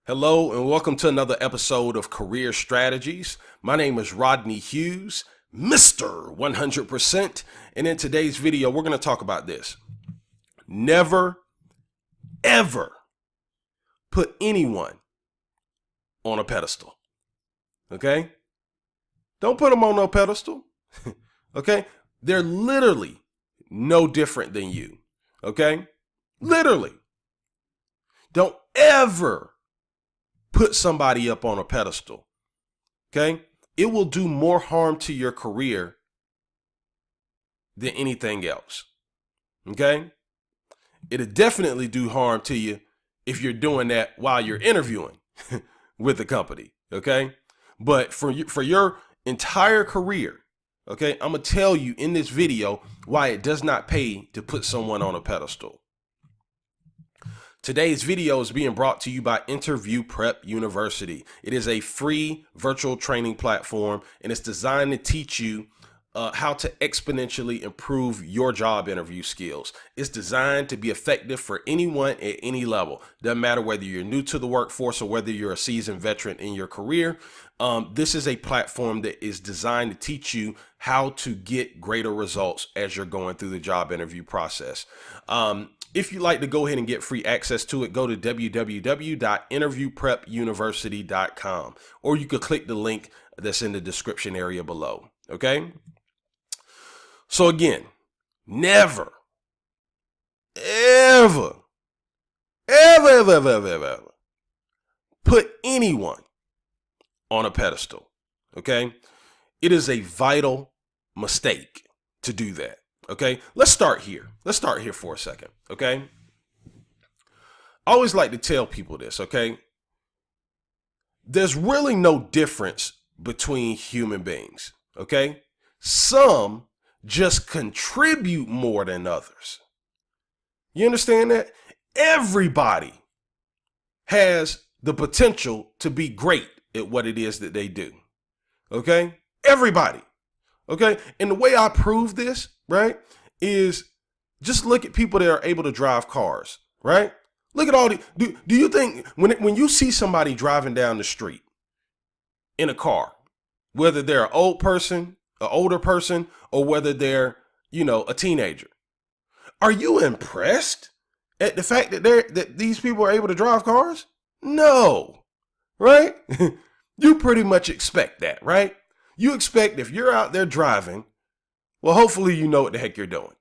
Hello and welcome to another episode of Career Strategies. My name is Rodney Hughes, Mr. 100%. And in today's video, we're going to talk about this. Never, ever put anyone on a pedestal. Okay? Don't put them on no pedestal. Okay? They're literally no different than you. Okay? Literally. Don't ever put somebody up on a pedestal. Okay? It will do more harm to your career than anything else. Okay? It'll definitely do harm to you if you're doing that while you're interviewing with the company. Okay? But for your entire career, okay, I'm going to tell you in this video why it does not pay to put someone on a pedestal. Today's video is being brought to you by Interview Prep University. It is a free virtual training platform, and it's designed to teach you how to exponentially improve your job interview skills. It's designed to be effective for anyone at any level. Doesn't matter whether you're new to the workforce or whether you're a seasoned veteran in your career. This is a platform that is designed to teach you how to get greater results as you're going through the job interview process. If you'd like to go ahead and get free access to it, go to www.interviewprepuniversity.com, or you could click the link that's in the description area below. Okay. So again, never, ever put anyone on a pedestal. Okay. It is a vital mistake to do that. Okay, let's start here. Let's start here for a second. Okay. I always like to tell people this. Okay. There's really no difference between human beings. Okay. Some just contribute more than others. You understand that? Everybody has the potential to be great at what it is that they do. Okay. Everybody. Okay. And the way I prove this, right, is just look at people that are able to drive cars, right? Look at all the, do you think when you see somebody driving down the street in a car, whether they're an older person, or whether they're, a teenager, are you impressed at the fact that these people are able to drive cars? No, right? You pretty much expect that, right? You expect if you're out there driving, well, hopefully you know what the heck you're doing.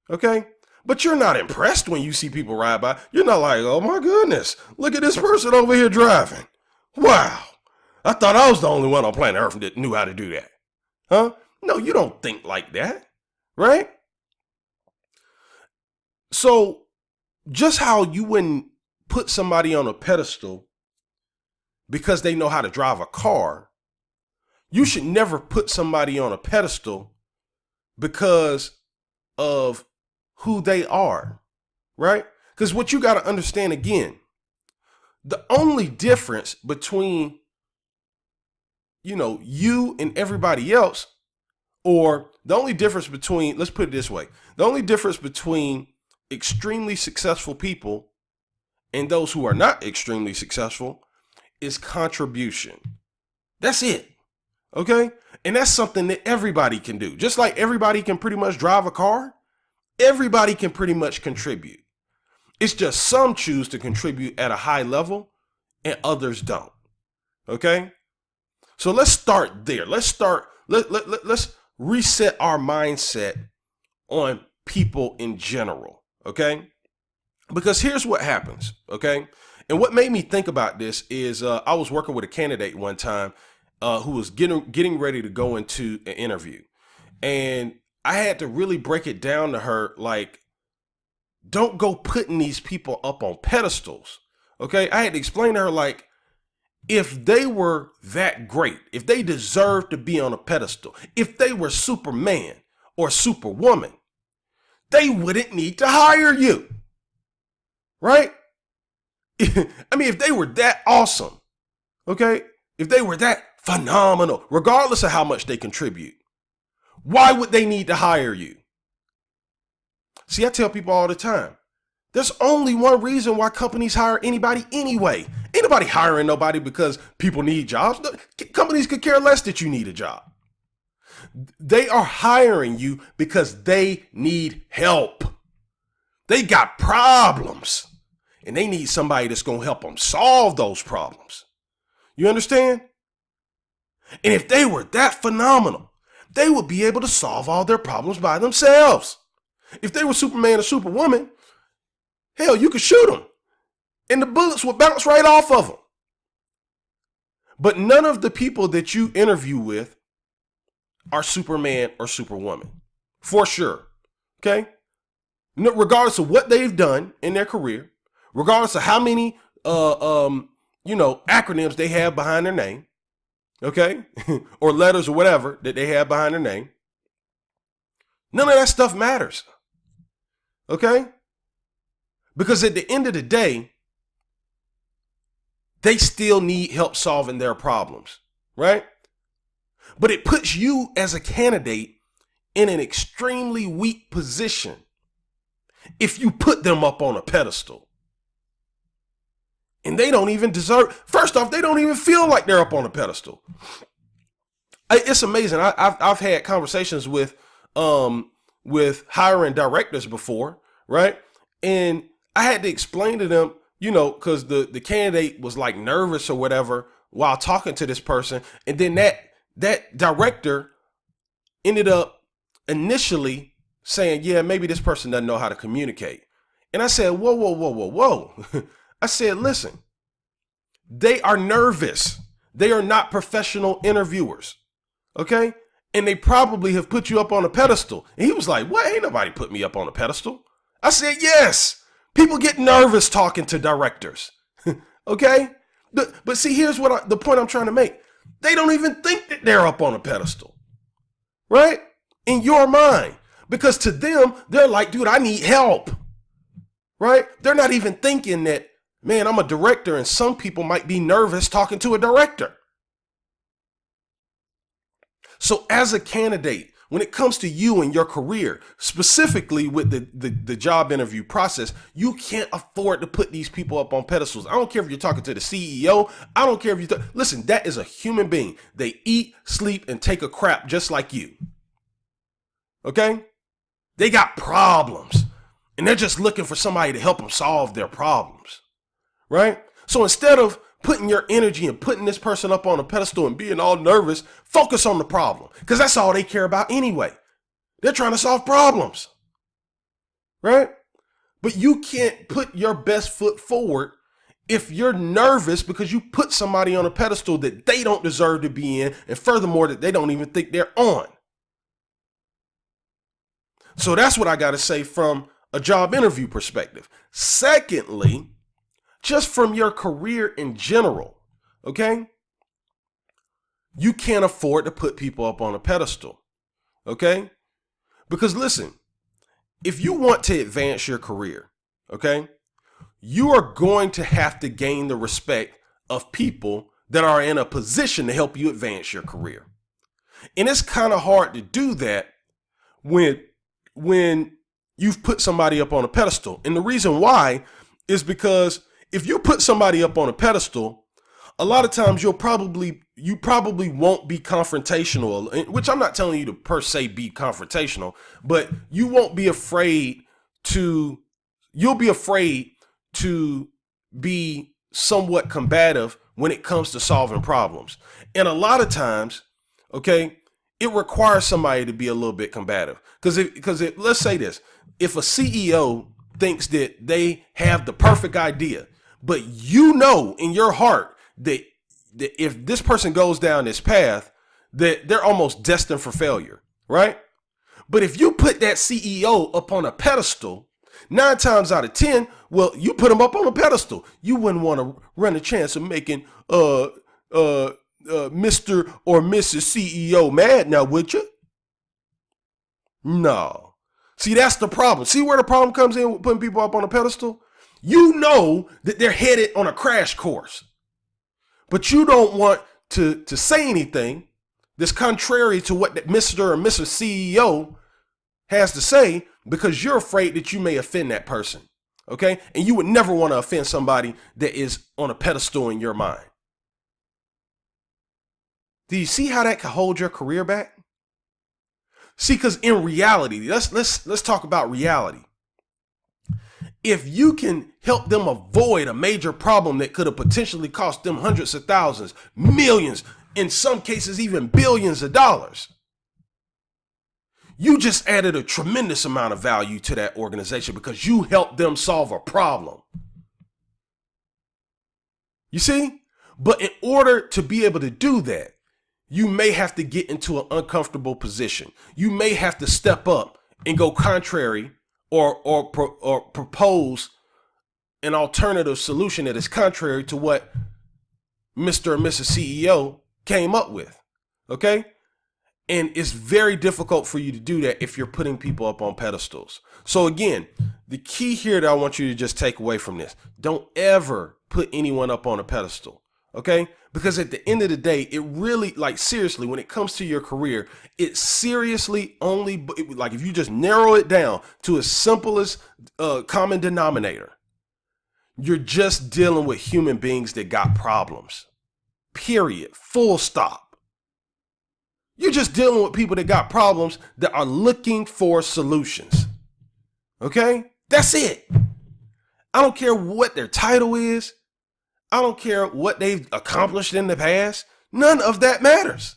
Okay? But you're not impressed when you see people ride by. You're not like, oh my goodness, look at this person over here driving. Wow. I thought I was the only one on planet Earth that knew how to do that. Huh? No, you don't think like that. Right? So just how you wouldn't put somebody on a pedestal because they know how to drive a car, you should never put somebody on a pedestal because of who they are, right? Because what you got to understand again, the only difference between, you and everybody else, or the only difference between, let's put it this way, the only difference between extremely successful people and those who are not extremely successful is contribution. That's it. Okay. And that's something that everybody can do. Just like everybody can pretty much drive a car, everybody can pretty much contribute. It's just some choose to contribute at a high level and others don't. Okay. So let's start there. Let's reset our mindset on people in general. Okay. Because here's what happens. Okay. And what made me think about this is I was working with a candidate one time who was getting ready to go into an interview. And I had to really break it down to her, like, don't go putting these people up on pedestals. Okay. I had to explain to her, like, if they were that great, if they deserved to be on a pedestal, if they were Superman or Superwoman, they wouldn't need to hire you. Right? I mean, if they were that awesome, okay, if they were that phenomenal, regardless of how much they contribute, why would they need to hire you? See, I tell people all the time, there's only one reason why companies hire anybody anyway, Ain't nobody hiring nobody because people need jobs. Companies could care less that you need a job. They are hiring you because they need help. They got problems and they need somebody that's going to help them solve those problems. You understand? And if they were that phenomenal, they would be able to solve all their problems by themselves. If they were Superman or Superwoman, hell, you could shoot them and the bullets would bounce right off of them. But none of the people that you interview with are Superman or Superwoman, for sure. Okay? Regardless of what they've done in their career, regardless of how many acronyms they have behind their name, okay, or letters or whatever that they have behind their name, none of that stuff matters. Okay? Because at the end of the day, they still need help solving their problems, right? But it puts you as a candidate in an extremely weak position if you put them up on a pedestal. And they don't even deserve, first off, they don't even feel like they're up on a pedestal. It's amazing. I've had conversations with hiring directors before, right? And I had to explain to them, because the candidate was like nervous or whatever while talking to this person. And then that director ended up initially saying, yeah, maybe this person doesn't know how to communicate. And I said, whoa. I said, listen, they are nervous. They are not professional interviewers. Okay. And they probably have put you up on a pedestal. And he was like, what? Ain't nobody put me up on a pedestal. I said, yes. People get nervous talking to directors. Okay. But see, here's the point I'm trying to make. They don't even think that they're up on a pedestal. Right? In your mind. Because to them, they're like, dude, I need help. Right? They're not even thinking that, man, I'm a director and some people might be nervous talking to a director. So as a candidate, when it comes to you and your career, specifically with the job interview process, you can't afford to put these people up on pedestals. I don't care if you're talking to the CEO. I don't care if listen, that is a human being. They eat, sleep, and take a crap just like you. Okay? They got problems and they're just looking for somebody to help them solve their problems. Right? So instead of putting your energy and putting this person up on a pedestal and being all nervous, focus on the problem, because that's all they care about anyway. They're trying to solve problems. Right? But you can't put your best foot forward if you're nervous because you put somebody on a pedestal that they don't deserve to be in, and furthermore, that they don't even think they're on. So that's what I got to say from a job interview perspective. Secondly, just from your career in general, okay? You can't afford to put people up on a pedestal, okay? Because listen, if you want to advance your career, okay, you are going to have to gain the respect of people that are in a position to help you advance your career. And it's kind of hard to do that when you've put somebody up on a pedestal. And the reason why is because if you put somebody up on a pedestal, a lot of times you probably won't be confrontational, which I'm not telling you to per se be confrontational, but you'll be afraid to be somewhat combative when it comes to solving problems. And a lot of times, okay, it requires somebody to be a little bit combative. Because let's say this, if a CEO thinks that they have the perfect idea, but you know in your heart that if this person goes down this path, that they're almost destined for failure, right? But if you put that CEO up on a pedestal, 9 times out of 10, well, you put them up on a pedestal. You wouldn't want to run a chance of making Mr. or Mrs. CEO mad now, would you? No. See, that's the problem. See where the problem comes in with putting people up on a pedestal? You know that they're headed on a crash course, but you don't want to say anything that's contrary to what that Mr. or Mrs. CEO has to say because you're afraid that you may offend that person. Okay. And you would never want to offend somebody that is on a pedestal in your mind. Do you see how that can hold your career back? See, because in reality, let's talk about reality. If you can help them avoid a major problem that could have potentially cost them hundreds of thousands, millions, in some cases even billions of dollars, you just added a tremendous amount of value to that organization because you helped them solve a problem. You see? But in order to be able to do that, you may have to get into an uncomfortable position. You may have to step up and go contrary or propose an alternative solution that is contrary to what Mr. or Mrs. CEO came up with. Okay? And it's very difficult for you to do that if you're putting people up on pedestals. So again, the key here that I want you to just take away from this, don't ever put anyone up on a pedestal. Okay? Because at the end of the day, it really, like, seriously, when it comes to your career, it seriously only, like, if you just narrow it down to as simple as common denominator, you're just dealing with human beings that got problems. Period. Full stop. You're just dealing with people that got problems that are looking for solutions. Okay? That's it. I don't care what their title is. I don't care what they've accomplished in the past. None of that matters.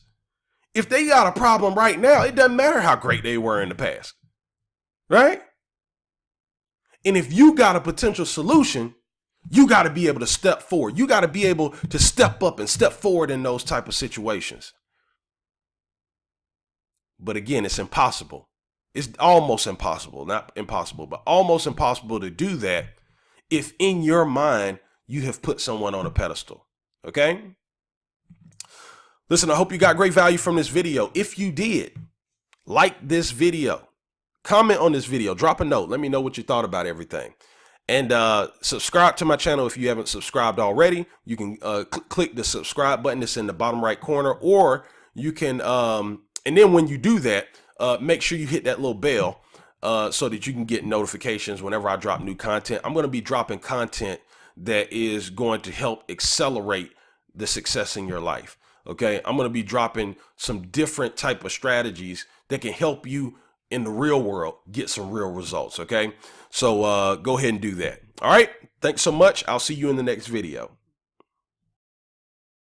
If they got a problem right now, it doesn't matter how great they were in the past. Right? And if you got a potential solution, you got to be able to step forward. You got to be able to step up and step forward in those type of situations. But again, it's impossible. It's almost impossible, not impossible, but almost impossible to do that if in your mind you have put someone on a pedestal. Okay? Listen, I hope you got great value from this video. If you did, like this video, comment on this video, drop a note. Let me know what you thought about everything. And subscribe to my channel if you haven't subscribed already. You can click the subscribe button that's in the bottom right corner, or you can, and then when you do that, make sure you hit that little bell so that you can get notifications whenever I drop new content. I'm going to be dropping content that is going to help accelerate the success in your life. Okay. I'm going to be dropping some different type of strategies that can help you in the real world get some real results. Okay. So go ahead and do that. All right. Thanks so much. I'll see you in the next video.